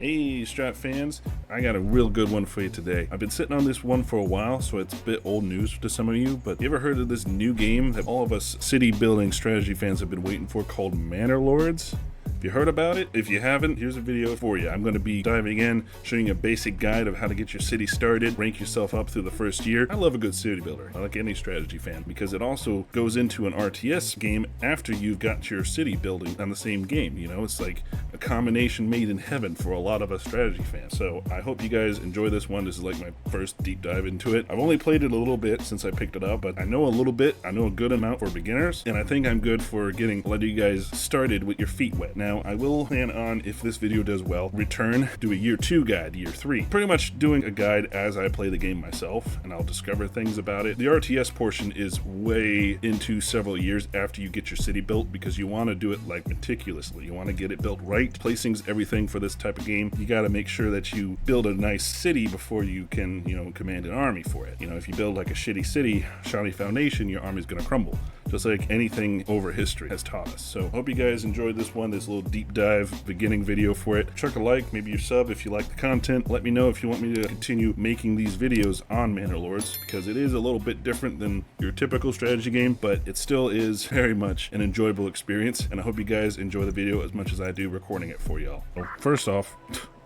Hey Strat fans, I got a real good one for you today. I've been sitting on this one for a while, so it's a bit old news to some of you, but you ever heard of this new game that all of us city building strategy fans have been waiting for called Manor Lords? If you heard about it, if you haven't, here's a video for you. I'm going to be diving in, showing you a basic guide of how to get your city started, rank yourself up through the first year. I love a good city builder, I like any strategy fan, because it also goes into an RTS game after you've got your city building on the same game. You know, it's like a combination made in heaven for a lot of us strategy fans. So I hope you guys enjoy this one. This is like my first deep dive into it. I've only played it a little bit since I picked it up, but I know a little bit. I know a good amount for beginners, and I think I'm good for letting you guys started with your feet wet. Now, I will plan on, if this video does well, do a year 2 guide, year 3. Pretty much doing a guide as I play the game myself, and I'll discover things about it. The RTS portion is way into several years after you get your city built, because you want to do it like meticulously. You want to get it built right. Placing's everything for this type of game. You got to make sure that you build a nice city before you can, command an army for it. If you build like a shitty city, shoddy foundation, your army's going to crumble. Just like anything over history has taught us. So hope you guys enjoyed this one, this little deep dive beginning video for it. Chuck a like, maybe you sub if you like the content. Let me know if you want me to continue making these videos on Manor Lords, because it is a little bit different than your typical strategy game, but it still is very much an enjoyable experience, and I hope you guys enjoy the video as much as I do recording it for y'all. So first off,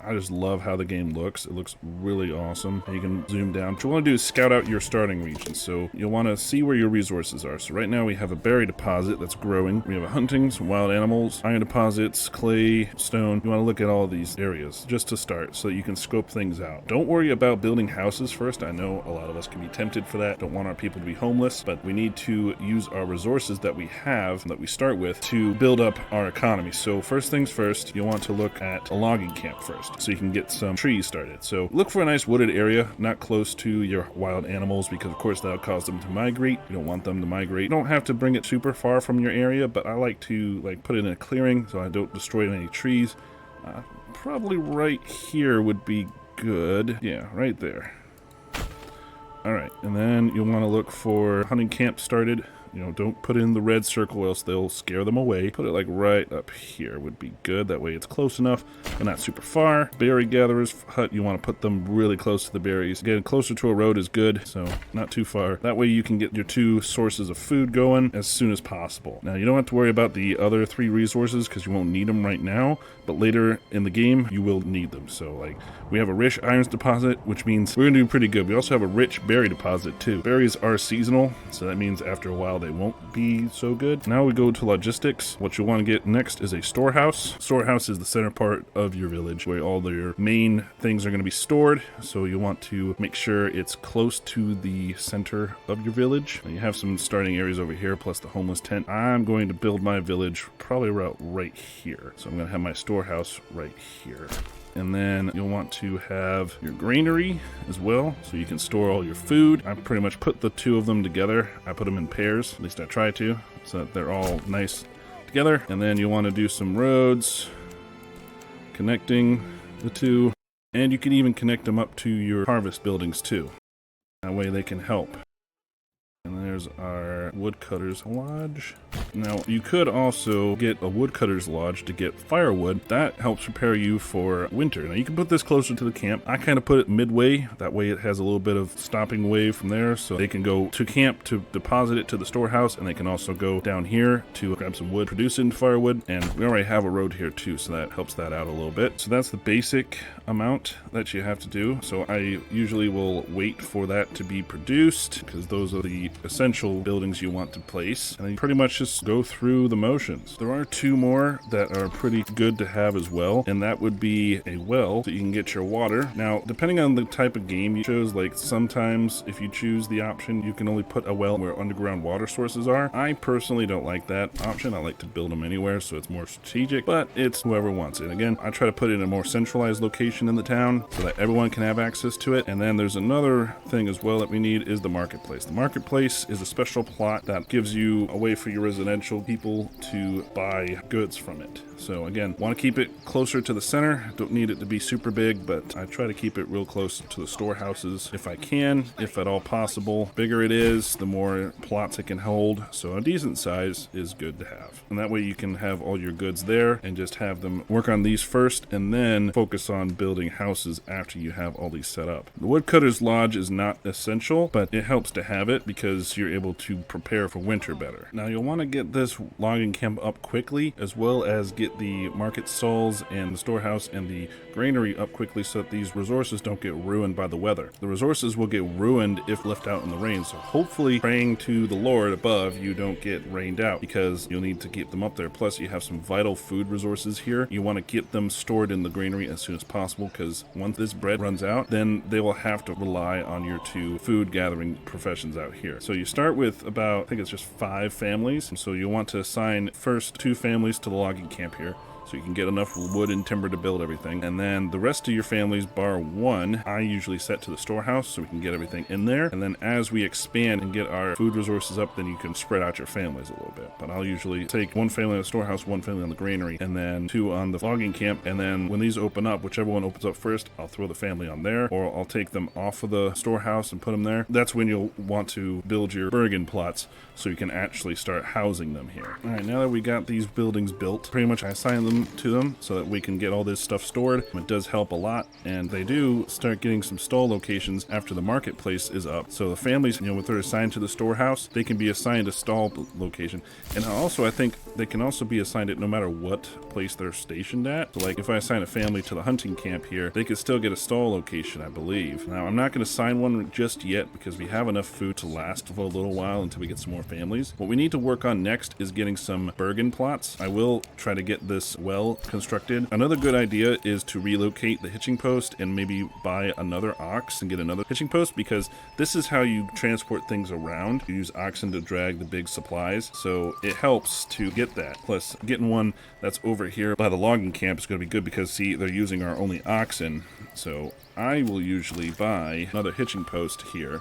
I just love how the game looks. It looks really awesome. And you can zoom down. What you want to do is scout out your starting region. So you'll want to see where your resources are. So right now we have a berry deposit that's growing. We have a hunting, some wild animals, iron deposits, clay, stone. You want to look at all these areas just to start so that you can scope things out. Don't worry about building houses first. I know a lot of us can be tempted for that. Don't want our people to be homeless, but we need to use our resources that we have, that we start with, to build up our economy. So first things first, you'll want to look at a logging camp first, so you can get some trees started. So look for a nice wooded area, not close to your wild animals, because of course that'll cause them to migrate. You don't want them to migrate. You don't have to bring it super far from your area, but I like to put it in a clearing so I don't destroy any trees. Probably right here would be good. Yeah, right there. Alright, and then you'll want to look for hunting camp started. Don't put in the red circle, else they'll scare them away. Put it like right up here would be good. That way it's close enough, but not super far. Berry gatherer's hut, you want to put them really close to the berries. Getting closer to a road is good, so not too far. That way you can get your 2 sources of food going as soon as possible. Now, you don't have to worry about the other 3 resources because you won't need them right now, but later in the game you will need them. So we have a rich irons deposit, which means we're gonna do pretty good. We also have a rich berry deposit too. Berries are seasonal, so that means after a while they won't be so good. Now we go to logistics. What you want to get next is a storehouse. Storehouse is the center part of your village where all your main things are going to be stored. So you want to make sure it's close to the center of your village. Now you have some starting areas over here, plus the homeless tent. I'm going to build my village probably right here. So I'm going to have my storehouse right here. And then you'll want to have your granary as well, so you can store all your food. I pretty much put the 2 of them together. I put them in pairs, at least I try to, so that they're all nice together. And then you'll want to do some roads connecting the 2. And you can even connect them up to your harvest buildings too. That way they can help. And there's our woodcutter's lodge. Now, you could also get a woodcutter's lodge to get firewood. That helps prepare you for winter. Now, you can put this closer to the camp. I kind of put it midway. That way it has a little bit of stopping way from there, so they can go to camp to deposit it to the storehouse, and they can also go down here to grab some wood, produce it into firewood, and we already have a road here too, so that helps that out a little bit. So that's the basic amount that you have to do. So I usually will wait for that to be produced, because those are the essential buildings you want to place, and then you pretty much just go through the motions. There are 2 more that are pretty good to have as well, and that would be a well, so you can get your water. Now, depending on the type of game you chose, sometimes if you choose the option, you can only put a well where underground water sources are. I personally don't like that option. I like to build them anywhere, so it's more strategic, but it's whoever wants it. Again, I try to put it in a more centralized location in the town so that everyone can have access to it. And then there's another thing as well that we need is the marketplace. The marketplace place is a special plot that gives you a way for your residential people to buy goods from it. So again, want to keep it closer to the center. Don't need it to be super big, but I try to keep it real close to the storehouses if I can, if at all possible. Bigger it is, the more plots it can hold. So a decent size is good to have. And that way you can have all your goods there and just have them work on these first and then focus on building houses after you have all these set up. The Woodcutter's Lodge is not essential, but it helps to have it because you're able to prepare for winter better. Now you'll want to get this logging camp up quickly, as well as get the market stalls and the storehouse and the granary up quickly so that these resources don't get ruined by the weather. The resources will get ruined if left out in the rain, so hopefully praying to the Lord above you don't get rained out, because you'll need to keep them up there. Plus you have some vital food resources here. You want to get them stored in the granary as soon as possible, because once this bread runs out, then they will have to rely on your two food gathering professions out here. So you start with about, I think it's just 5 families, and so you'll want to assign first 2 families to the logging camp here, so you can get enough wood and timber to build everything. And then the rest of your families, bar 1, I usually set to the storehouse so we can get everything in there. And then as we expand and get our food resources up, then you can spread out your families a little bit. But I'll usually take 1 family on the storehouse, 1 family on the granary, and then 2 on the logging camp. And then when these open up, whichever one opens up first, I'll throw the family on there, or I'll take them off of the storehouse and put them there. That's when you'll want to build your Bergen plots so you can actually start housing them here. All right, now that we got these buildings built, pretty much I assign them to them so that we can get all this stuff stored. It does help a lot, and they do start getting some stall locations after the marketplace is up. So the families, if they're assigned to the storehouse, they can be assigned a stall location. And also, I think they can also be assigned it no matter what place they're stationed at. So like if I assign a family to the hunting camp here, they could still get a stall location, I believe. Now I'm not going to assign one just yet because we have enough food to last for a little while until we get some more families. What we need to work on next is getting some Bergen plots. I will try to get this well constructed. Another good idea is to relocate the hitching post and maybe buy another ox and get another hitching post, because this is how you transport things around. You use oxen to drag the big supplies, so it helps to get that. Plus getting one that's over here by the logging camp is going to be good because see, they're using our only oxen. So I will usually buy another hitching post here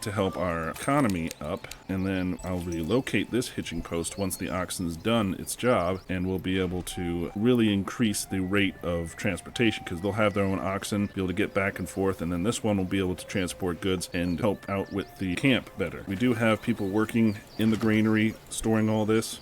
to help our economy up, and then I'll relocate this hitching post once the oxen's done its job, and we'll be able to really increase the rate of transportation because they'll have their own oxen, be able to get back and forth, and then this one will be able to transport goods and help out with the camp better. We do have people working in the granary storing all this.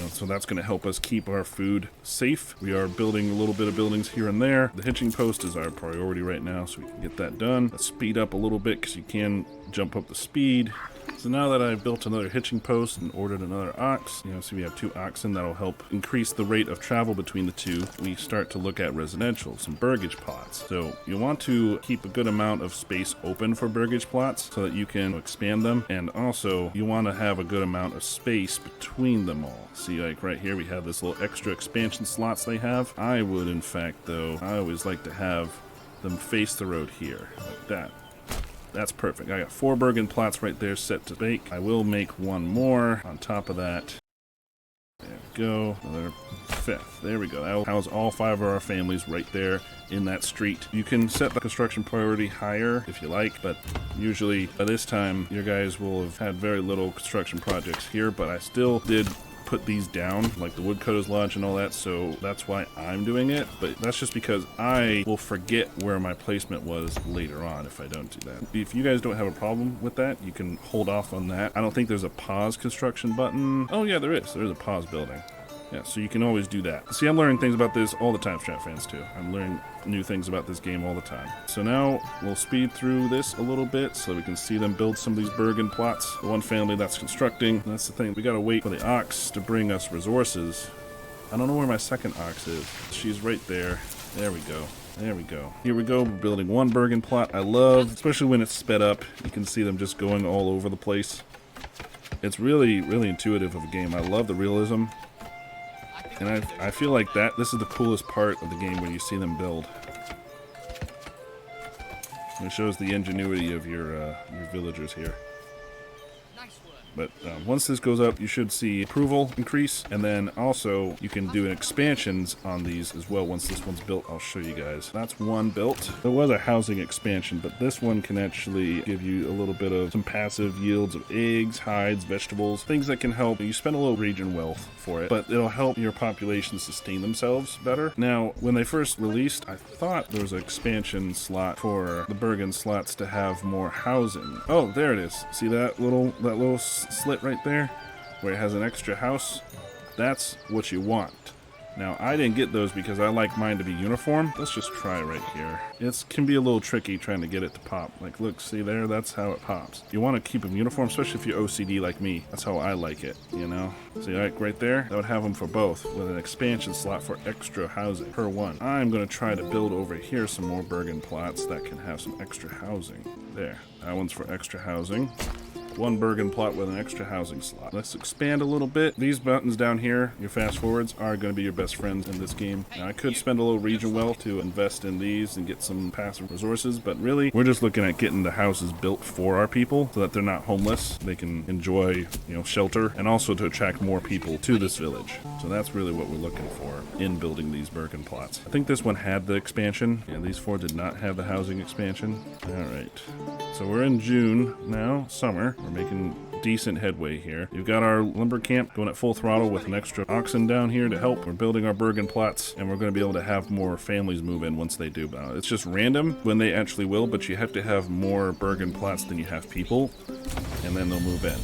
So that's going to help us keep our food safe. We are building a little bit of buildings here and there. The hitching post is our priority right now, so we can get that done. Let's speed up a little bit because you can jump up the speed. So now that I've built another hitching post and ordered another ox, so we have 2 oxen, that'll help increase the rate of travel between the two. We start to look at residential, some burgage plots. So you want to keep a good amount of space open for burgage plots so that you can expand them, and also you want to have a good amount of space between them all. See, like right here we have this little extra expansion slots they have. I would, in fact, though, I always like to have them face the road here, like that. That's perfect. I got 4 Bergen plots right there set to bake. I will make 1 more on top of that. There we go. Another 5th. There we go. That'll house all 5 of our families right there in that street. You can set the construction priority higher if you like, but usually by this time your guys will have had very little construction projects here, but I still did put these down, like the Woodcutter's Lodge and all that, so that's why I'm doing it. But that's just because I will forget where my placement was later on if I don't do that. If you guys don't have a problem with that, you can hold off on that. I don't think there's a pause construction button. Oh yeah, there is. There's a pause building. Yeah, so you can always do that. See, I'm learning things about this all the time, Strat fans, too. I'm learning new things about this game all the time. So now we'll speed through this a little bit so we can see them build some of these Bergen plots. The one family that's constructing, that's the thing. We gotta wait for the ox to bring us resources. I don't know where my second ox is. She's right there. There we go. There we go. Here we go. We're building 1 Bergen plot. I love, especially when it's sped up, you can see them just going all over the place. It's really, really intuitive of a game. I love the realism. And I feel like this is the coolest part of the game when you see them build. It shows the ingenuity of your villagers here. Nice work. But once this goes up, you should see approval increase, and then also you can do expansions on these as well. Once this one's built, I'll show you guys. That's one built. There was a housing expansion, but this one can actually give you a little bit of some passive yields of eggs, hides, vegetables, things that can help. You spend a little region wealth for it, but it'll help your population sustain themselves better. Now, when they first released, I thought there was an expansion slot for the Bergen slots to have more housing. Oh, there it is. See that little slit right there where it has an extra house? That's what you want. Now, I didn't get those because I like mine to be uniform. Let's just try right here. It can be a little tricky trying to get it to pop. Like, look, see there? That's how it pops. You want to keep them uniform, especially if you're OCD like me. That's how I like it, you know? See, right there? That would have them for both, with an expansion slot for extra housing per one. I'm going to try to build over here some more Bergen plots that can have some extra housing. There. That one's for extra housing. One Bergen plot with an extra housing slot. Let's expand a little bit. These buttons down here, your fast forwards, are going to be your best friends in this game. Now, I could spend a little region wealth to invest in these and get some passive resources, but really, we're just looking at getting the houses built for our people so that they're not homeless. They can enjoy, shelter, and also to attract more people to this village. So that's really what we're looking for in building these Bergen plots. I think this one had the expansion. Yeah, these four did not have the housing expansion. All right. So we're in June now, summer. We're making decent headway here. We've got our lumber camp going at full throttle with an extra oxen down here to help. We're building our Bergen plots, and we're going to be able to have more families move in once they do. It's just random when they actually will, but you have to have more Bergen plots than you have people, and then they'll move in.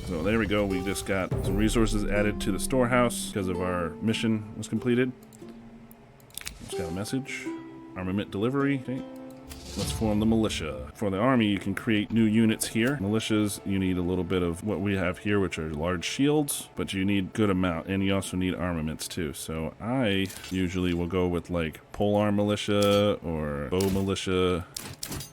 So there we go. We just got some resources added to the storehouse because of our mission was completed. Just got a message. Armament delivery. Okay. Let's form the militia. For the army, you can create new units here. Militias, you need a little bit of what we have here, which are large shields, but you need good amount, and you also need armaments too. So I usually will go with like polearm militia or bow militia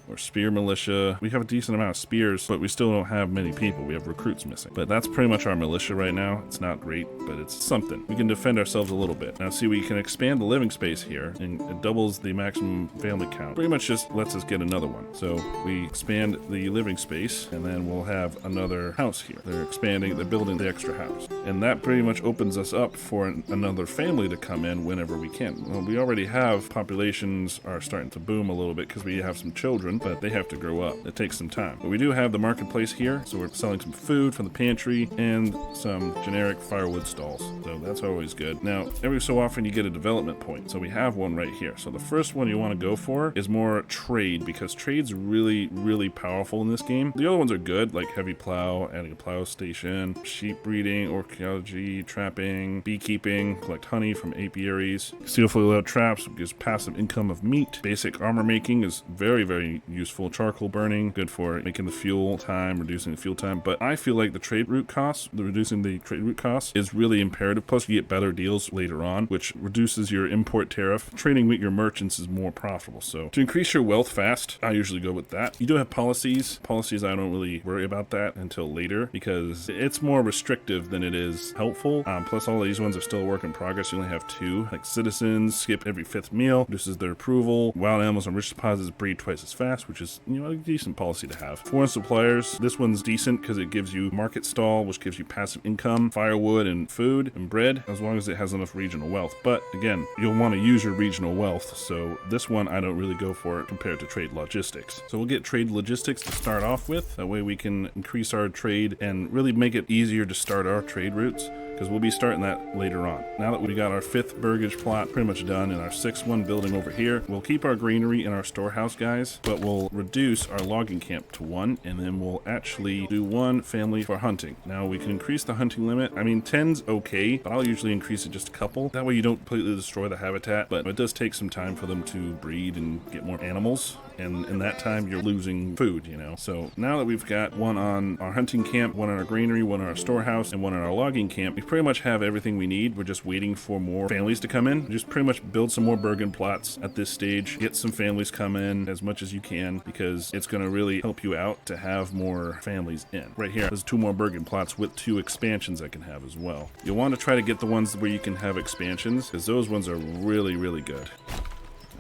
or spear militia. We have a decent amount of spears, but we still don't have many people. We have recruits missing. But that's pretty much our militia right now. It's not great, but it's something. We can defend ourselves a little bit. Now see, we can expand the living space here, and it doubles the maximum family count. Pretty much just lets us get another one. So we expand the living space, and then we'll have another house here. They're expanding, they're building the extra house. And that pretty much opens us up for another family to come in whenever we can. Well, we already have populations are starting to boom a little bit because we have some children, but they have to grow up. It takes some time. But we do have the marketplace here, so we're selling some food from the pantry and some generic firewood stalls. So that's always good. Now, every so often you get a development point. So we have one right here. So the first one you want to go for is more trade, because trade's really, really powerful in this game. The other ones are good, like heavy plow, adding a plow station, sheep breeding, archaeology, trapping, beekeeping, collect honey from apiaries, steel foil traps, gives passive income of meat. Basic armor making is very, very useful. Charcoal burning, good for making the fuel time, reducing the fuel time. But I feel like the trade route costs, reducing the trade route costs is really imperative. Plus you get better deals later on, which reduces your import tariff. Trading with your merchants is more profitable. So to increase your wealth fast, I usually go with that. You do have policies. Policies, I don't really worry about that until later because it's more restrictive than it is helpful. Plus all these ones are still a work in progress. You only have two. Like citizens skip every 5th meal, reduces their approval. Wild animals and rich deposits breed twice as fast, which is, a decent policy to have. Foreign suppliers, this one's decent because it gives you market stall, which gives you passive income, firewood and food and bread, as long as it has enough regional wealth. But again, you'll want to use your regional wealth. So this one, I don't really go for it compared to trade logistics. So we'll get trade logistics to start off with. That way we can increase our trade and really make it easier to start our trade routes, because we'll be starting that later on. Now that we got our 5th burgage plot pretty much done and our 6th one building over here, we'll keep our greenery in our storehouse, guys, but we'll reduce our logging camp to 1, and then we'll actually do 1 family for hunting. Now we can increase the hunting limit. I mean, 10's okay, but I'll usually increase it just a couple. That way you don't completely destroy the habitat, but it does take some time for them to breed and get more animals. And in that time, you're losing food, So now that we've got 1 on our hunting camp, 1 on our granary, 1 on our storehouse, and 1 on our logging camp, we pretty much have everything we need. We're just waiting for more families to come in. Just pretty much build some more Bergen plots at this stage. Get some families come in as much as you can, because it's going to really help you out to have more families in. Right here, there's 2 more Bergen plots with 2 expansions I can have as well. You'll want to try to get the ones where you can have expansions, because those ones are really, really good.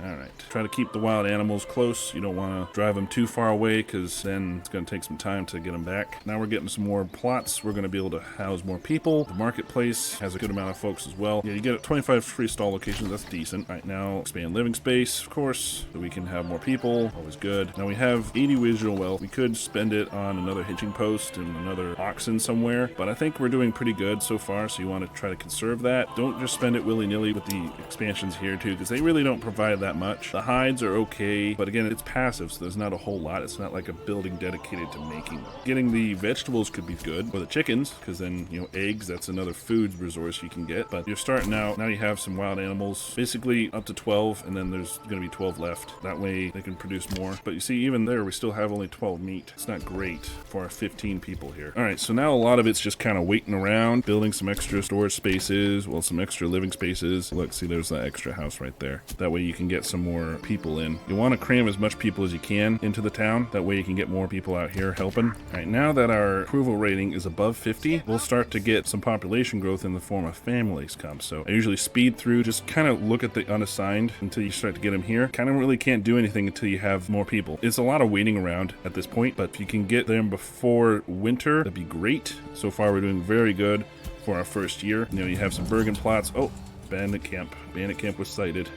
All right. Try to keep the wild animals close. You don't want to drive them too far away because then it's going to take some time to get them back. Now we're getting some more plots. We're going to be able to house more people. The marketplace has a good amount of folks as well. Yeah, you get 25 free stall locations. That's decent. Right now, expand living space, of course, so we can have more people. Always good. Now we have 80 visual wealth. We could spend it on another hitching post and another oxen somewhere, but I think we're doing pretty good so far, so you want to try to conserve that. Don't just spend it willy-nilly with the expansions here too, because they really don't provide that much. The hides are okay, but again, it's passive, so there's not a whole lot. It's not like a building dedicated to making them. Getting the vegetables could be good, or the chickens, because then, you know, eggs, that's another food resource you can get. But you're starting out, now you have some wild animals, basically up to 12, and then there's going to be 12 left. That way they can produce more. But you see, even there, we still have only 12 meat. It's not great for our 15 people here. All right, so now a lot of it's just kind of waiting around, building some extra storage spaces, well, some extra living spaces. Look, see, there's that extra house right there. That way you can get some more people in. You want to cram as much people as you can into the town. That way you can get more people out here helping. All right, now that our approval rating is above 50, we'll start to get some population growth in the form of families come. So I usually speed through, just kind of look at the unassigned until you start to get them here. Kind of really can't do anything until you have more people. It's a lot of waiting around at this point, but if you can get them before winter, that'd be great. So far we're doing very good for our first year. You know, you have some Bergen plots. Oh, bandit camp. Bandit camp was sighted.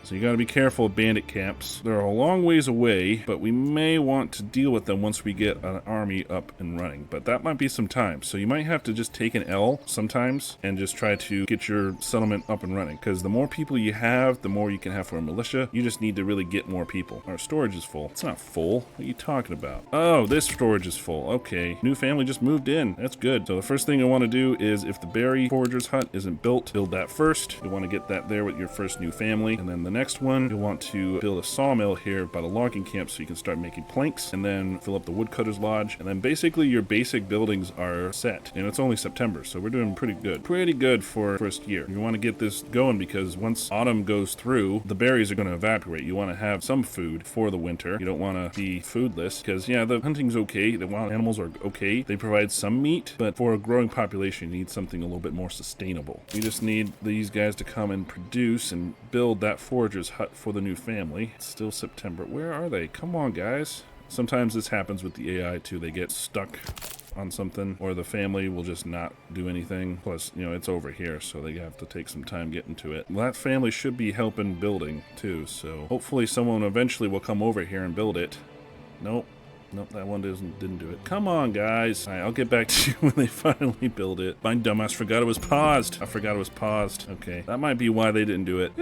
So you got to be careful of bandit camps. They're a long ways away, but we may want to deal with them once we get an army up and running. But that might be some time. So you might have to just take an L sometimes and just try to get your settlement up and running. Because the more people you have, the more you can have for a militia. You just need to really get more people. Our storage is full. It's not full. What are you talking about? Oh, this storage is full. Okay. New family just moved in. That's good. So the first thing you want to do is, if the berry forager's hut isn't built, build that first. You want to get that there with your first new family. And then the next one, you'll want to build a sawmill here by the logging camp so you can start making planks, and then fill up the woodcutter's lodge, and then basically your basic buildings are set. And it's only September, so we're doing pretty good. Pretty good for first year. You want to get this going because once autumn goes through, the berries are going to evaporate. You want to have some food for the winter. You don't want to be foodless because, yeah, the hunting's okay. The wild animals are okay. They provide some meat, but for a growing population, you need something a little bit more sustainable. We just need these guys to come and produce and build that forager's hut for the new family. It's still September. Where are they? Come on, guys. Sometimes this happens with the AI too. They get stuck on something, or the family will just not do anything. Plus, you know, it's over here, so they have to take some time getting to it. Well, that family should be helping building too, so hopefully someone eventually will come over here and build it. Nope. Nope, that one didn't do it. Come on, guys. All right, I'll get back to you when they finally build it. My dumbass forgot it was paused. I forgot it was paused. Okay, that might be why they didn't do it.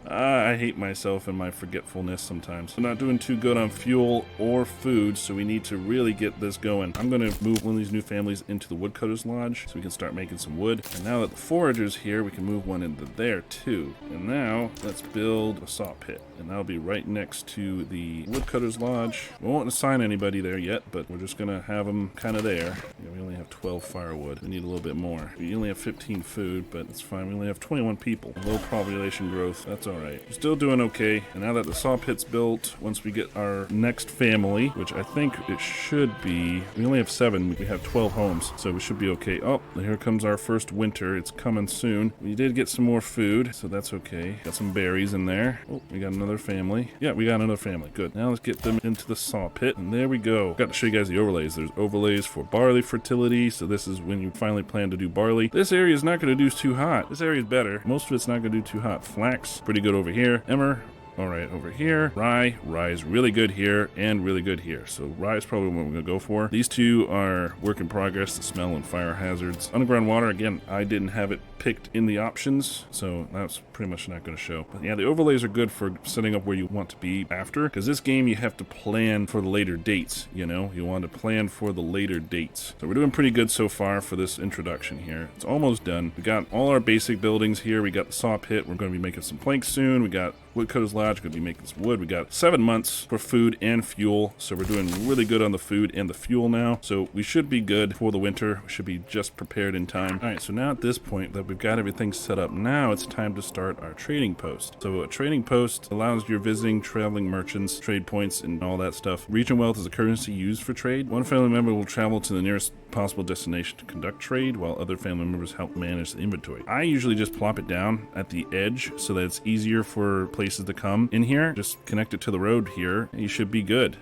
I hate myself and my forgetfulness sometimes. We're not doing too good on fuel or food, so we need to really get this going. I'm going to move one of these new families into the woodcutter's lodge so we can start making some wood. And now that the forager's here, we can move one into there too. And now let's build a saw pit. And that'll be right next to the woodcutter's lodge. We won't assign anybody there yet, but we're just going to have them kind of there. Yeah, we only have 12 firewood. We need a little bit more. We only have 15 food, but it's fine. We only have 21 people. Low population growth. That's all right. We're still doing okay. And now that the saw pit's built, once we get our next family, which I think it should be, we only have 7. We have 12 homes, so we should be okay. Oh, here comes our first winter. It's coming soon. We did get some more food, so that's okay. Got some berries in there. Oh, we got another family. Yeah, we got another family. Good. Now let's get them into the saw pit. And there we go. Got to show you guys the overlays. There's overlays for barley fertility. So this is when you finally plan to do barley. This area is not going to do too hot. This area is better. Most of it's not going to do too hot. Flax, pretty good over here. Emmer, all right, over here. Rye is really good here and really good here. So rye is probably what we're going to go for. These two are work in progress, the smell and fire hazards. Underground water, again, I didn't have it picked in the options, so that's pretty much not going to show. But yeah, the overlays are good for setting up where you want to be after, because this game you have to plan for the later dates, you know? You want to plan for the later dates. So we're doing pretty good so far for this introduction here. It's almost done. We got all our basic buildings here. We got the saw pit. We're going to be making some planks soon. We got woodcutter's lodge lodge. Going to be making some wood. We got 7 months for food and fuel, so we're doing really good on the food and the fuel now. So we should be good for the winter. We should be just prepared in time. All right, so now at this point that we've got everything set up, now it's time to start our trading post. So a trading post allows your visiting traveling merchants trade points and all that stuff. Region wealth is a currency used for trade. One family member will travel to the nearest possible destination to conduct trade, while other family members help manage the inventory. I usually just plop it down at the edge so that it's easier for places to come in here. Just connect it to the road here, and you should be good.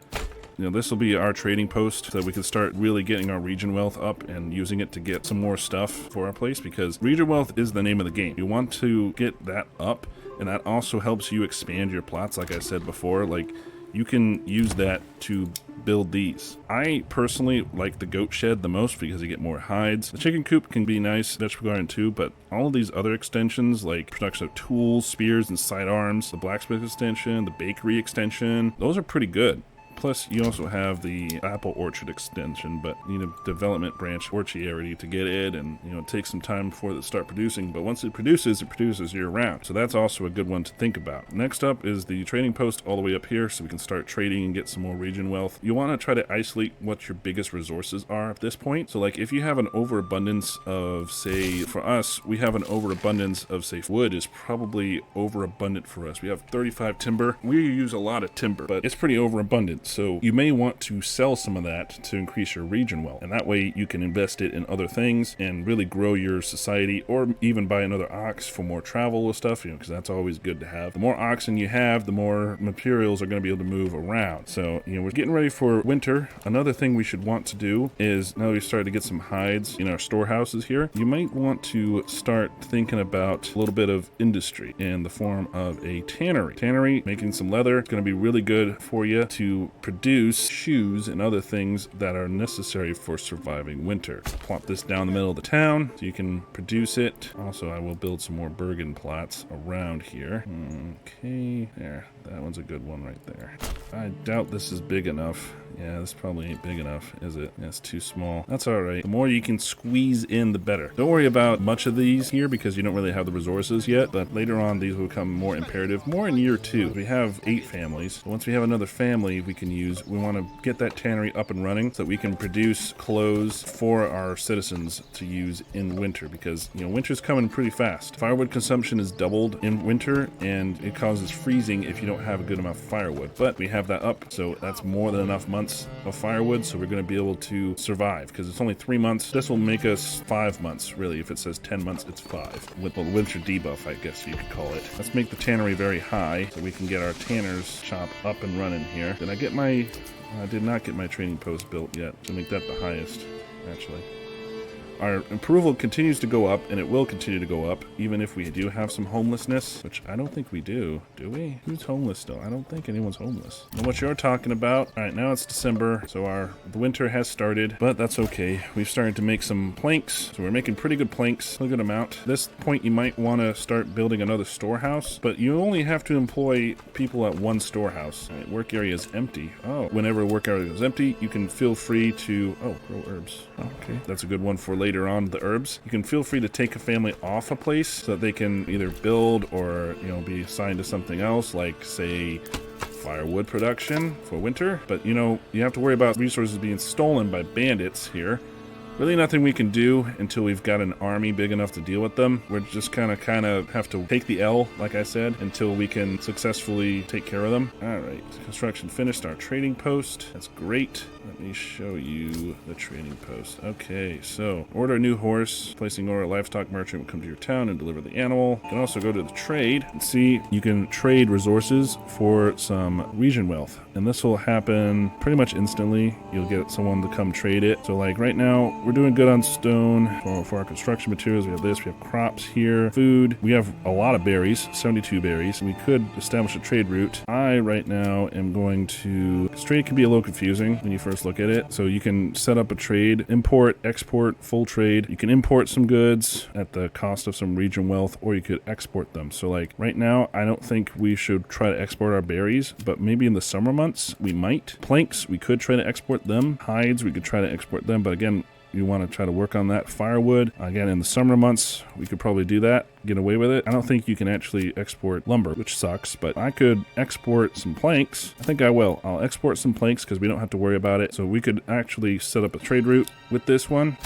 You know, this will be our trading post so that we can start really getting our region wealth up and using it to get some more stuff for our place, because region wealth is the name of the game. You want to get that up, and that also helps you expand your plots. Like I said before, like you can use that to build these. I personally like the goat shed the most because you get more hides. The chicken coop can be nice, vegetable garden too, but all of these other extensions like production of tools, spears, and sidearms, the blacksmith extension, the bakery extension, those are pretty good. Plus, you also have the apple orchard extension, but you need a development branch orchard to get it, and it takes some time before it start producing. But once it produces year round. So that's also a good one to think about. Next up is the trading post all the way up here, so we can start trading and get some more region wealth. You want to try to isolate what your biggest resources are at this point. So like if you have an overabundance of, say, for us, we have an overabundance of, say, wood is probably overabundant for us. We have 35 timber. We use a lot of timber, but it's pretty overabundant. So you may want to sell some of that to increase your region wealth, and that way you can invest it in other things and really grow your society, or even buy another ox for more travel and stuff, because that's always good to have. The more oxen you have, the more materials are going to be able to move around. So we're getting ready for winter. Another thing we should want to do is, now we've started to get some hides in our storehouses here, you might want to start thinking about a little bit of industry in the form of a tannery. Tannery, making some leather, is going to be really good for you to produce shoes and other things that are necessary for surviving winter. Plop this down the middle of the town so you can produce it. Also, I will build some more Bergen plots around here. Okay, there. That one's a good one right there. I doubt this is big enough. Yeah, this probably ain't big enough, is it? Yeah, it's too small. That's all right. The more you can squeeze in, the better. Don't worry about much of these here because you don't really have the resources yet, but later on these will become more imperative. More in year 2. We have 8 families. Once we have another family we can use, we want to get that tannery up and running so that we can produce clothes for our citizens to use in winter, because winter's coming pretty fast. Firewood consumption is doubled in winter, and it causes freezing if you don't have a good amount of firewood, but we have that up, so that's more than enough months of firewood, so we're going to be able to survive, because it's only 3 months. This will make us 5 months, really. If it says 10 months, it's 5 with the winter debuff, I guess you could call it. Let's make the tannery very high so we can get our tanner's shop up and running here. Did I get my I did not get my trading post built yet, so make that the highest, actually. Our approval continues to go up, and it will continue to go up, even if we do have some homelessness, which I don't think we do. Do we? Who's homeless still? I don't think anyone's homeless. I know what you're talking about. All right, now it's December, so the winter has started, but that's okay. We've started to make some planks, so we're making pretty good planks, a good amount. At this point, you might want to start building another storehouse, but you only have to employ people at one storehouse. All right, work area is empty. Oh, whenever a work area is empty, you can feel free to, grow herbs. Okay, that's a good one for later on, the herbs. You can feel free to take a family off a place so that they can either build or be assigned to something else, like say firewood production for winter. But you have to worry about resources being stolen by bandits here. Really nothing we can do until we've got an army big enough to deal with them. We're just kind of have to take the L, like I said, until we can successfully take care of them. All right, construction finished. Our trading post. That's great. Let me show you the trading post. Okay, so order a new horse. Placing order, a livestock merchant will come to your town and deliver the animal. You can also go to the trade and see you can trade resources for some region wealth. And this will happen pretty much instantly. You'll get someone to come trade it. So like right now, we're doing good on stone for our construction materials. We have this, we have crops here, food. We have a lot of berries, 72 berries. We could establish a trade route. I right now am going to, because trade can be a little confusing when you first look at it. So you can set up a trade, import, export, full trade. You can import some goods at the cost of some region wealth, or you could export them. So like right now, I don't think we should try to export our berries, but maybe in the summer months, we might. Planks, we could try to export them. Hides, we could try to export them, but again, you want to try to work on that. Firewood, again, in the summer months, we could probably do that, get away with it. I don't think you can actually export lumber, which sucks, but I could export some planks. I think I will. I'll export some planks because we don't have to worry about it. So we could actually set up a trade route with this one.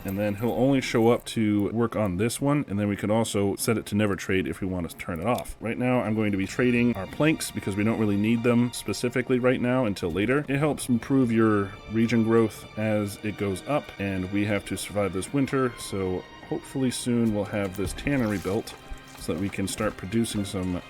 And then he'll only show up to work on this one, and then we could also set it to never trade if we want to turn it off. Right now, I'm going to be trading our planks because we don't really need them specifically right now until later. It helps improve your region growth as it goes up, and we have to survive this winter, so hopefully soon we'll have this tannery built so that we can start producing some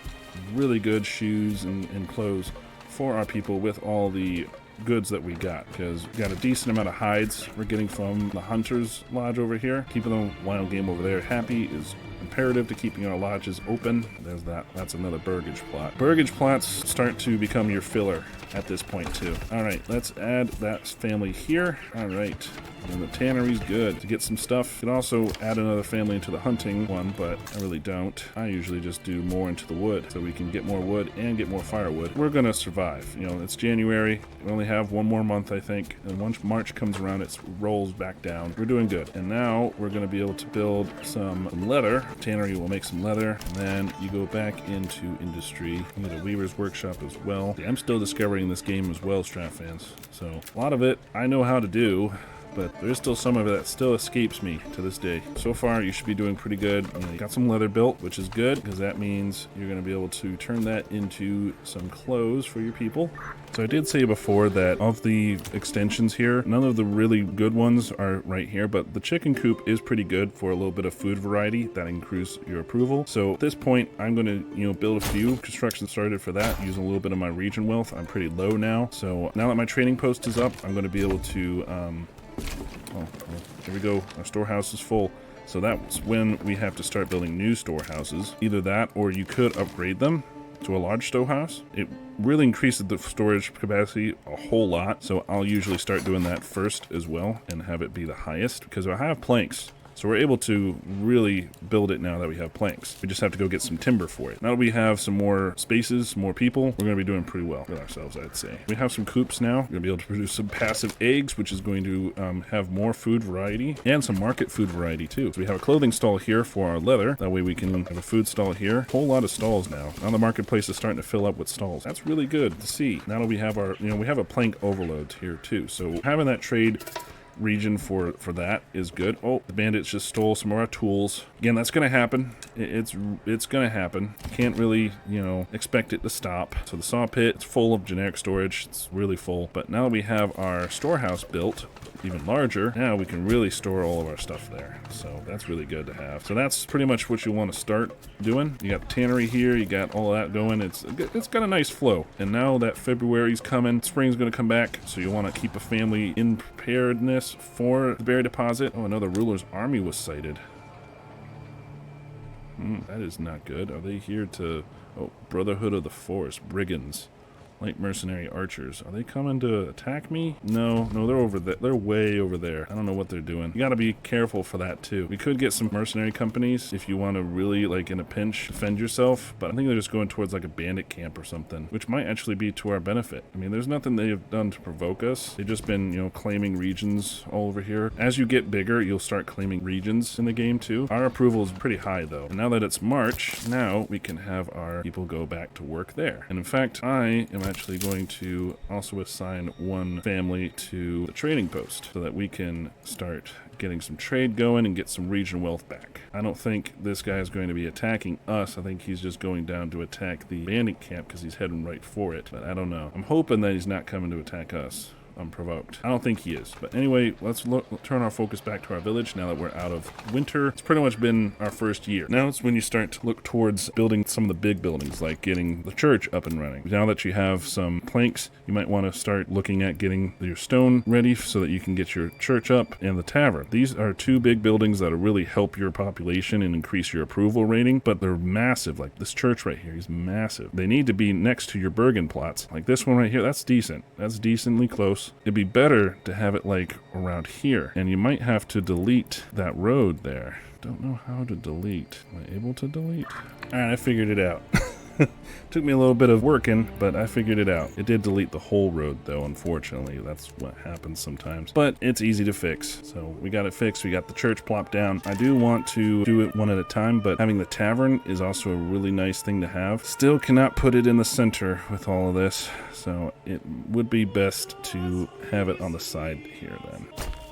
really good shoes and clothes for our people with all the goods that we got, because we got a decent amount of hides we're getting from the Hunter's Lodge over here. Keeping the wild game over there happy is imperative to keeping our lodges open. There's that. That's another burgage plot. Burgage plots start to become your filler at this point too. All right, let's add that family here. All right, and the tannery's good to get some stuff. You can also add another family into the hunting one, but I really don't. I usually just do more into the wood so we can get more wood and get more firewood. We're gonna survive. You know, it's January. We only have one more month, I think, and once March comes around, it rolls back down. We're doing good. And now we're gonna be able to build some leather. Tannery will make some leather, and then you go back into industry. You need a weaver's workshop as well. I'm still discovering this game as well, Strat fans. So a lot of it I know how to do, but there's still some of it that still escapes me to this day. So far, you should be doing pretty good. You got some leather built, which is good, because that means you're going to be able to turn that into some clothes for your people. So I did say before that of the extensions here, none of the really good ones are right here, but the chicken coop is pretty good for a little bit of food variety that increases your approval. So at this point, I'm going to, build a few. Construction started for that, using a little bit of my region wealth. I'm pretty low now. So now that my trading post is up, I'm going to be able to, here we go. Our storehouse is full. So that's when we have to start building new storehouses. Either that, or you could upgrade them to a large storehouse. It really increases the storage capacity a whole lot, so I'll usually start doing that first as well and have it be the highest, because I have planks. So we're able to really build it now that we have planks. We just have to go get some timber for it. Now that we have some more spaces, more people, we're going to be doing pretty well with ourselves, I'd say. We have some coops now. We're going to be able to produce some passive eggs, which is going to have more food variety and some market food variety too. So we have a clothing stall here for our leather. That way we can have a food stall here. A whole lot of stalls now. Now the marketplace is starting to fill up with stalls. That's really good to see. Now that we have our, we have a plank overload here too. So having that trade region for that is good. Oh, the bandits just stole some of our tools. Again, that's gonna happen. It's gonna happen. Can't really, expect it to stop. So the saw pit, it's full of generic storage. It's really full. But now that we have our storehouse built even larger, now we can really store all of our stuff there. So that's really good to have. So that's pretty much what you want to start doing. You got the tannery here, you got all that going. It's got a nice flow. And now that February's coming, spring's gonna come back, so you want to keep a family in preparedness for the berry deposit. Oh, another ruler's army was sighted. That is not good. Are they here to... Oh, Brotherhood of the Forest, brigands. Light mercenary archers. Are they coming to attack me? No, they're over there. They're way over there. I don't know what they're doing. You gotta be careful for that too. We could get some mercenary companies if you want to really, in a pinch, defend yourself, but I think they're just going towards a bandit camp or something, which might actually be to our benefit. I mean, there's nothing they have done to provoke us. They've just been, claiming regions all over here. As you get bigger, you'll start claiming regions in the game too. Our approval is pretty high though. And now that it's March, now we can have our people go back to work there. And in fact, I am actually going to also assign one family to the trading post so that we can start getting some trade going and get some region wealth back. I don't think this guy is going to be attacking us. I think he's just going down to attack the bandit camp because he's heading right for it. But I don't know. I'm hoping that he's not coming to attack us unprovoked. I don't think he is. But anyway, let's turn our focus back to our village now that we're out of winter. It's pretty much been our first year. Now it's when you start to look towards building some of the big buildings, like getting the church up and running. Now that you have some planks, you might want to start looking at getting your stone ready so that you can get your church up and the tavern. These are two big buildings that'll really help your population and increase your approval rating, but they're massive. Like this church right here is massive. They need to be next to your Bergen plots. Like this one right here, that's decent. That's decently close. It'd be better to have it around here, and you might have to delete that road there. Don't know how to delete. Am I able to delete? All right, I figured it out. Took me a little bit of working, but I figured it out. It did delete the whole road though, unfortunately. That's what happens sometimes. But it's easy to fix. So we got it fixed. We got the church plopped down. I do want to do it one at a time, but having the tavern is also a really nice thing to have. Still cannot put it in the center with all of this. So it would be best to have it on the side here then.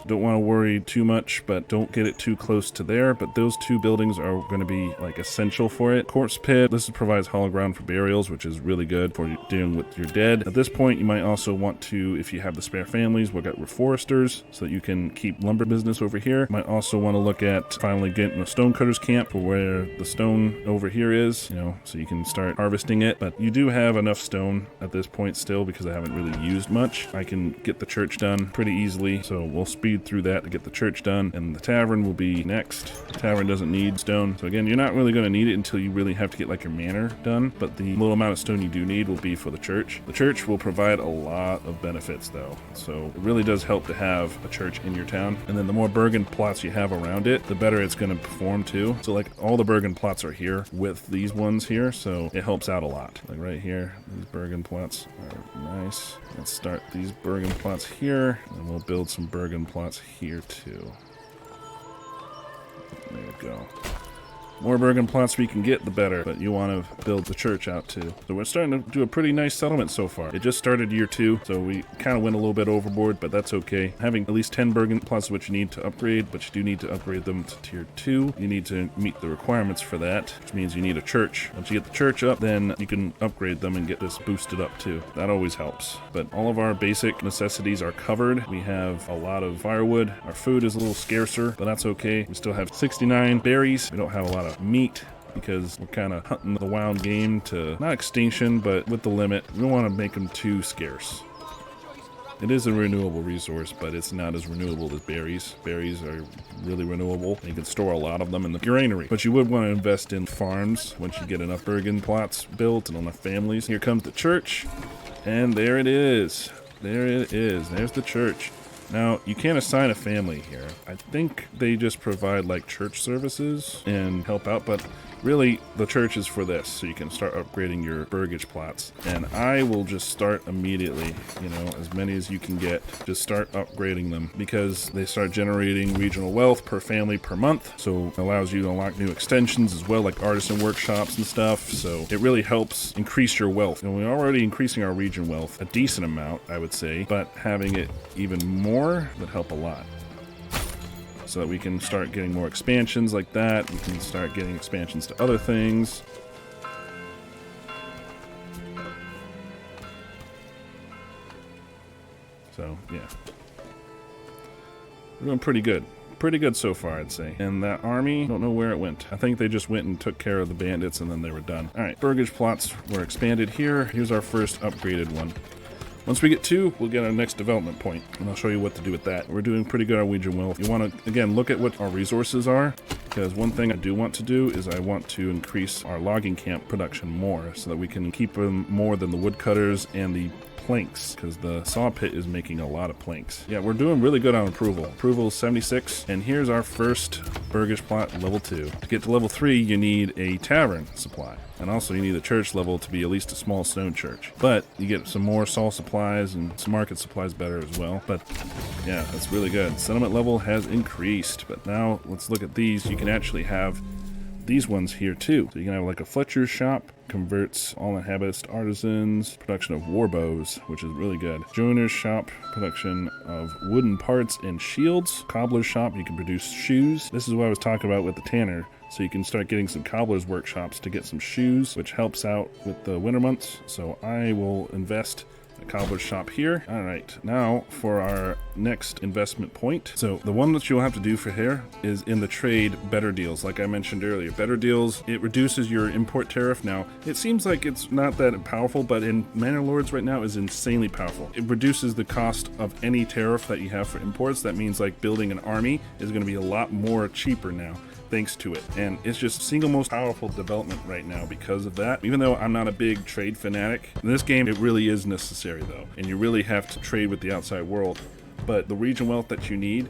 Don't want to worry too much, but don't get it too close to there. But those two buildings are going to be like essential for it. Corpse pit, this provides hollow ground for burials, which is really good for dealing with your dead. At this point, you might also want to, if you have the spare families, look at reforesters so that you can keep lumber business over here. Might also want to look at finally getting a stonecutters camp for where the stone over here is, you know, so you can start harvesting it. But you do have enough stone at this point still because I haven't really used much. I can get the church done pretty easily, so we'll speed through that to get the church done, and the tavern will be next. The tavern doesn't need stone, so again, you're not really going to need it until you really have to get like your manor done, but the little amount of stone you do need will be for the church. The church will provide a lot of benefits though, so it really does help to have a church in your town, and then the more Bergen plots you have around it, the better it's going to perform too. So like all the Bergen plots are here with these ones here, so it helps out a lot. Like right here, these Bergen plots are nice. Let's start these Bergen plots here, and we'll build some Bergen plots here too. There we go. More Bergen plots we can get, the better, but you want to build the church out too. So we're starting to do a pretty nice settlement so far. It just started year 2, so we kind of went a little bit overboard, but that's okay. Having at least 10 Bergen plots is what you need to upgrade, but you do need to upgrade them to tier 2. You need to meet the requirements for that, which means you need a church. Once you get the church up, then you can upgrade them and get this boosted up too. That always helps. But all of our basic necessities are covered. We have a lot of firewood. Our food is a little scarcer, but that's okay. We still have 69 berries. We don't have a lot of meat because we're kind of hunting the wild game to not extinction, but with the limit. We don't want to make them too scarce. It is a renewable resource, but it's not as renewable as berries. Berries are really renewable. You can store a lot of them in the granary, but you would want to invest in farms once you get enough Bergen plots built and enough families. Here comes the church, and there it is. There it is. There's the church. Now, you can't assign a family here. I think they just provide like church services and help out, but really the church is for this, so you can start upgrading your burgage plots. And I will just start immediately, you know, as many as you can get. Just start upgrading them because they start generating regional wealth per family per month, so it allows you to unlock new extensions as well, like artisan workshops and stuff. So it really helps increase your wealth. And we're already increasing our region wealth a decent amount, I would say, but having it even more would help a lot. So that we can start getting more expansions like that. We can start getting expansions to other things. So, yeah. We're doing pretty good. Pretty good so far, I'd say. And that army, don't know where it went. I think they just went and took care of the bandits and then they were done. Alright, burgage plots were expanded here. Here's our first upgraded one. Once we get 2, we'll get our next development point, and I'll show you what to do with that. We're doing pretty good on region wealth. You want to, again, look at what our resources are, because one thing I do want to do is I want to increase our logging camp production more, so that we can keep them more than the woodcutters and the planks, because the saw pit is making a lot of planks. Yeah, we're doing really good on approval. Approval is 76, and here's our first burgage plot, level 2. To get to level 3, you need a tavern supply. And also you need a church level to be at least a small stone church. But you get some more saw supplies and some market supplies better as well. But yeah, that's really good. Settlement level has increased. But now let's look at these. You can actually have these ones here too. So you can have like a Fletcher's shop, converts all inhabitants to artisans, production of war bows, which is really good. Joiner's shop, production of wooden parts and shields. Cobbler's shop, you can produce shoes. This is what I was talking about with the tanner. So you can start getting some cobbler's workshops to get some shoes, which helps out with the winter months. So I will invest in a cobbler's shop here. All right, now for our next investment point. So the one that you'll have to do for here is in the trade better deals. Like I mentioned earlier, better deals, it reduces your import tariff. Now, it seems like it's not that powerful, but in Manor Lords right now is insanely powerful. It reduces the cost of any tariff that you have for imports. That means like building an army is going to be a lot more cheaper now, thanks to it. And it's just single most powerful development right now because of that. Even though I'm not a big trade fanatic, in this game it really is necessary though, and you really have to trade with the outside world. But the region wealth that you need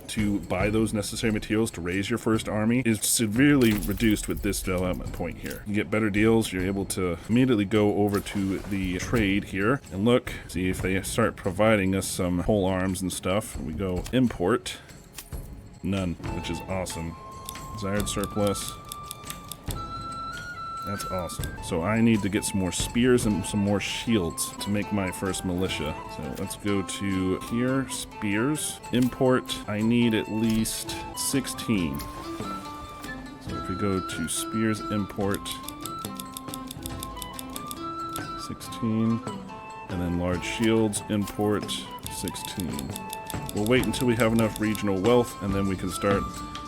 to buy those necessary materials to raise your first army is severely reduced with this development point here. You get better deals. You're able to immediately go over to the trade here and look, see if they start providing us some pole arms and stuff. We go import. None, which is awesome. Desired surplus. That's awesome. So I need to get some more spears and some more shields to make my first militia. So let's go to here, spears, import. I need at least 16. So if we go to spears, import, 16, and then large shields, import, 16. We'll wait until we have enough regional wealth, and then we can start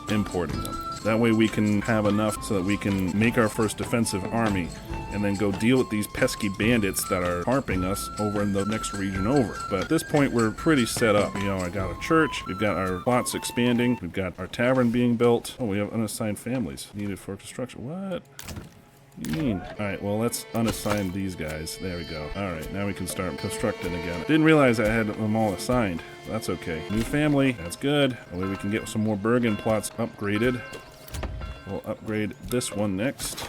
importing them. That way we can have enough so that we can make our first defensive army and then go deal with these pesky bandits that are harping us over in the next region over. But at this point, we're pretty set up. You know, I got a church, we've got our plots expanding, we've got our tavern being built. Oh, we have unassigned families needed for construction. What? You mean? Alright, well, let's unassign these guys. There we go. Alright, now we can start constructing again. Didn't realize I had them all assigned. That's okay. New family. That's good. That way we can get some more Bergen plots upgraded. We'll upgrade this one next.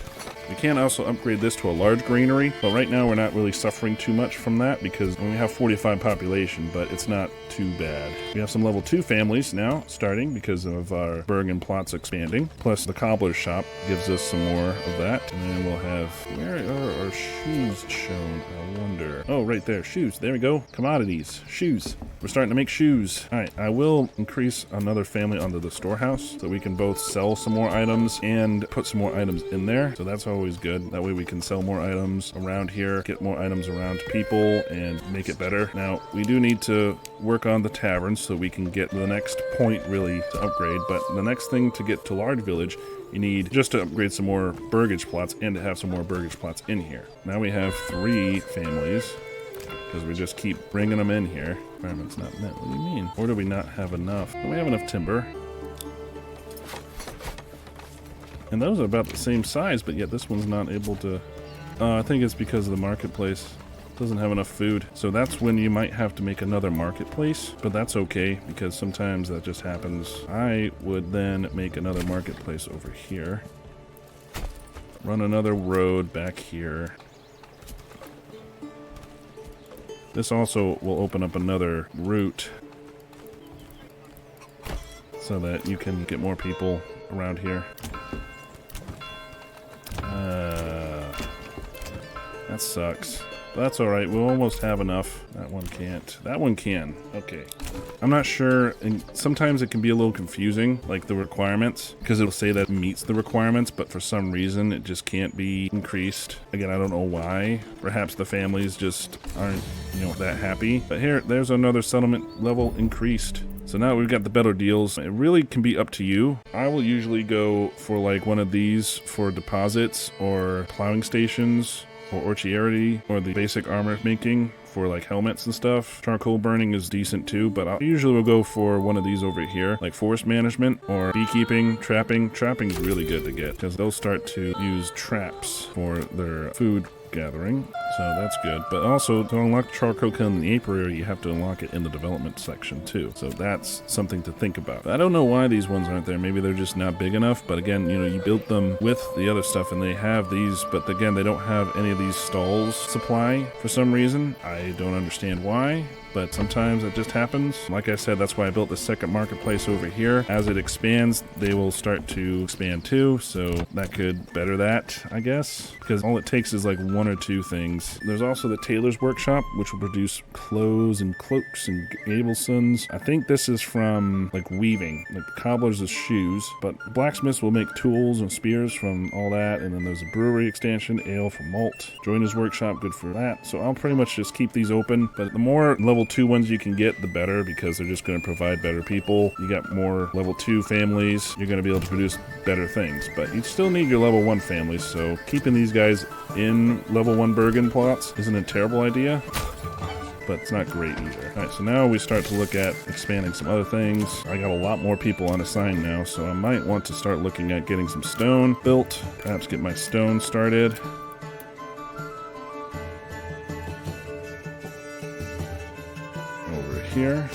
We can also upgrade this to a large granary, but right now we're not really suffering too much from that because we have 45 population, but it's not too bad. We have some level 2 families now starting because of our Bergen plots expanding. Plus the cobbler's shop gives us some more of that. And then we'll have, where are our shoes shown? I wonder. Oh, right there, shoes. There we go. Commodities, shoes. We're starting to make shoes. All right, I will increase another family onto the storehouse so we can both sell some more items and put some more items in there. So that's always good. That way we can sell more items around here, get more items around to people, and make it better. Now, we do need to work on the tavern so we can get the next point really to upgrade, but the next thing to get to large village, you need just to upgrade some more burgage plots and to have some more burgage plots in here. Now we have 3 families because we just keep bringing them in here. Requirement's not met. What do you mean? Or do we not have enough? Do we have enough timber? And those are about the same size, but yet this one's not able to... I think it's because of the marketplace. It doesn't have enough food. So that's when you might have to make another marketplace, but that's okay because sometimes that just happens. I would then make another marketplace over here. Run another road back here. This also will open up another route so that you can get more people around here. That sucks. But that's alright, we'll almost have enough. That one can't. That one can. Okay. I'm not sure, and sometimes it can be a little confusing, like the requirements, because it'll say that it meets the requirements, but for some reason it just can't be increased. Again, I don't know why. Perhaps the families just aren't, that happy. But here, there's another settlement level increased. So now we've got the better deals. It really can be up to you. I will usually go for like one of these for deposits or plowing stations or orchiarity or the basic armor making for like helmets and stuff. Charcoal burning is decent too, but I usually will go for one of these over here, like forest management or beekeeping, trapping. Trapping is really good to get because they'll start to use traps for their food gathering, so that's good. But also to unlock charcoal kiln in the apiary, you have to unlock it in the development section too, so that's something to think about. I don't know why these ones aren't there. Maybe they're just not big enough, but again, you built them with the other stuff and they have these, but again, they don't have any of these stalls supply for some reason. I don't understand why, but sometimes it just happens. Like I said, that's why I built the second marketplace over here. As it expands, they will start to expand too, so that could better that, I guess, because all it takes is like 1 or 2 things. There's also the tailor's workshop, which will produce clothes and cloaks and gablesons. I think this is from like weaving, like cobblers is shoes, but blacksmiths will make tools and spears from all that. And then there's a brewery extension, ale from malt. Joiner's workshop, good for that. So I'll pretty much just keep these open, but the more level 2 ones you can get, the better, because they're just going to provide better people. You got more level 2 families, you're going to be able to produce better things, but you still need your level 1 families, so keeping these guys in level 1 Bergen plots isn't a terrible idea, but it's not great either. Alright, so now we start to look at expanding some other things. I got a lot more people unassigned now, so I might want to start looking at getting some stone built, perhaps get my stone started. Over here.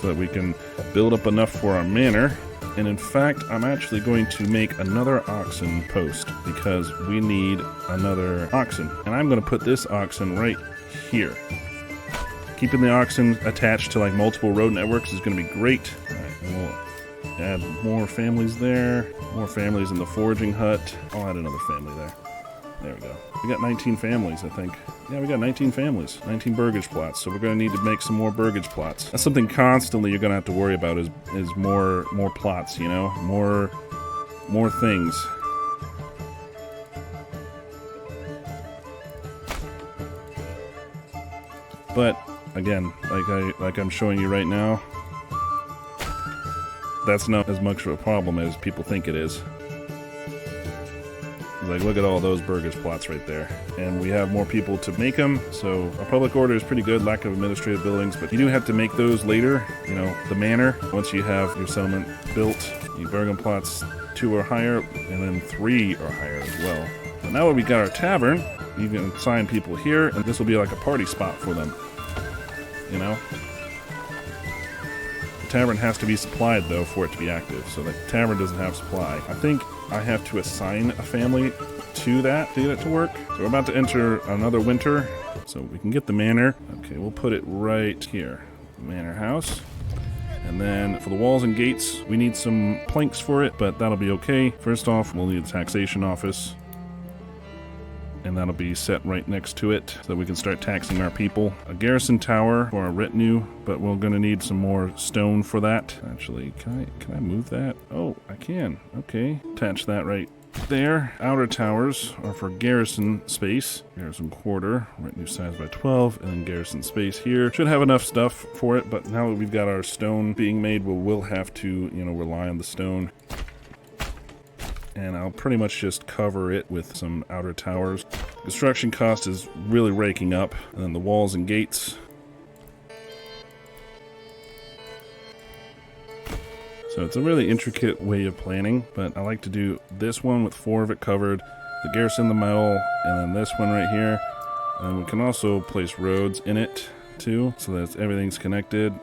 so that we can build up enough for our manor. And in fact, I'm actually going to make another oxen post because we need another oxen. And I'm going to put this oxen right here. Keeping the oxen attached to like multiple road networks is going to be great. All right, and we'll add more families there. More families in the foraging hut. I'll add another family there. There we go. We got 19 families, I think. Yeah, we got 19 families, 19 burgage plots. So we're going to need to make some more burgage plots. That's something constantly you're going to have to worry about is more plots, you know, more things. But again, like I'm showing you right now, that's not as much of a problem as people think it is. Like, look at all those burgage plots right there. And we have more people to make them, so our public order is pretty good, lack of administrative buildings, but you do have to make those later. You know, the manor, once you have your settlement built, your burgage plots 2 or higher, and then 3 or higher as well. But now that we got our tavern, you can assign people here, and this will be like a party spot for them. You know? The tavern has to be supplied, though, for it to be active, so the tavern doesn't have supply. I think I have to assign a family to that to get it to work. So we're about to enter another winter, so we can get the manor. Okay, we'll put it right here. Manor house. And then for the walls and gates, we need some planks for it, but that'll be okay. First off, we'll need a taxation office. And that'll be set right next to it so that we can start taxing our people. A garrison tower for our retinue, but we're going to need some more stone for that. Actually, can I move that? Oh, I can. Okay. Attach that right there. Outer towers are for garrison space. Garrison quarter, retinue size by 12, and then garrison space here. Should have enough stuff for it, but now that we've got our stone being made, we'll have to, you know, rely on the stone. And I'll pretty much just cover it with some outer towers. Construction cost is really raking up. And then the walls and gates. So it's a really intricate way of planning, but I like to do this one with 4 of it covered, the garrison in the middle, and then this one right here. And we can also place roads in it too, so that everything's connected.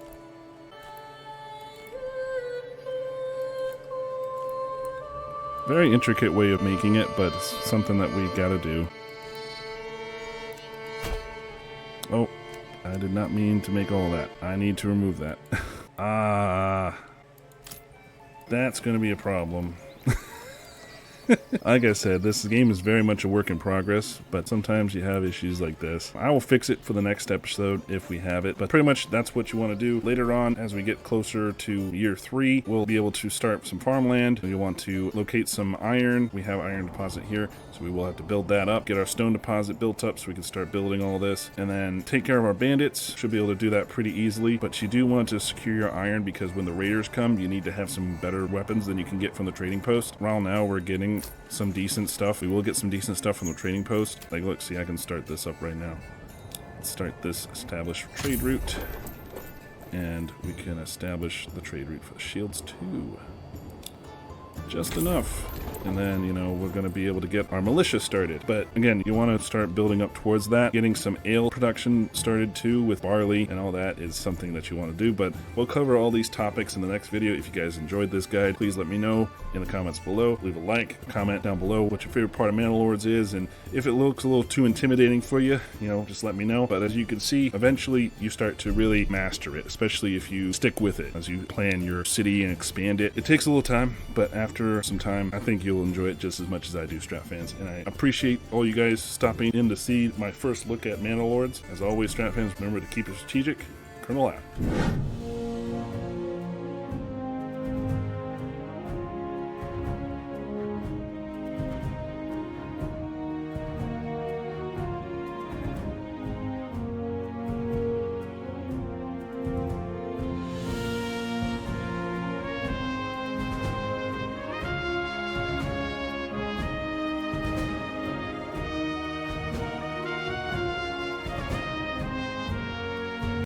Very intricate way of making it, but it's something that we gotta do. Oh, I did not mean to make all that. I need to remove that. That's gonna be a problem. Like I said, this game is very much a work in progress, but sometimes you have issues like this. I will fix it for the next episode if we have it, but pretty much that's what you want to do. Later on, as we get closer to year 3, we'll be able to start some farmland. You want to locate some iron. We have iron deposit here, so we will have to build that up, get our stone deposit built up so we can start building all this, and then take care of our bandits. Should be able to do that pretty easily, but you do want to secure your iron because when the raiders come, you need to have some better weapons than you can get from the trading post. Right now, we're getting some decent stuff. We will get some decent stuff from the trading post. Like, look, see, I can start this up right now. Let's start this establish trade route, and we can establish the trade route for the shields too. Just enough. And then, you know, we're going to be able to get our militia started. But again, you want to start building up towards that. Getting some ale production started too with barley and all that is something that you want to do. But we'll cover all these topics in the next video. If you guys enjoyed this guide, please let me know in the comments below. Leave a like, comment down below what your favorite part of Manor Lords is. And if it looks a little too intimidating for you, you know, just let me know. But as you can see, eventually you start to really master it, especially if you stick with it as you plan your city and expand it. It takes a little time, but after some time, I think you'll enjoy it just as much as I do, Strat fans. And I appreciate all you guys stopping in to see my first look at Manor Lords. As always, Strat fans, remember to keep it strategic. Colonel out.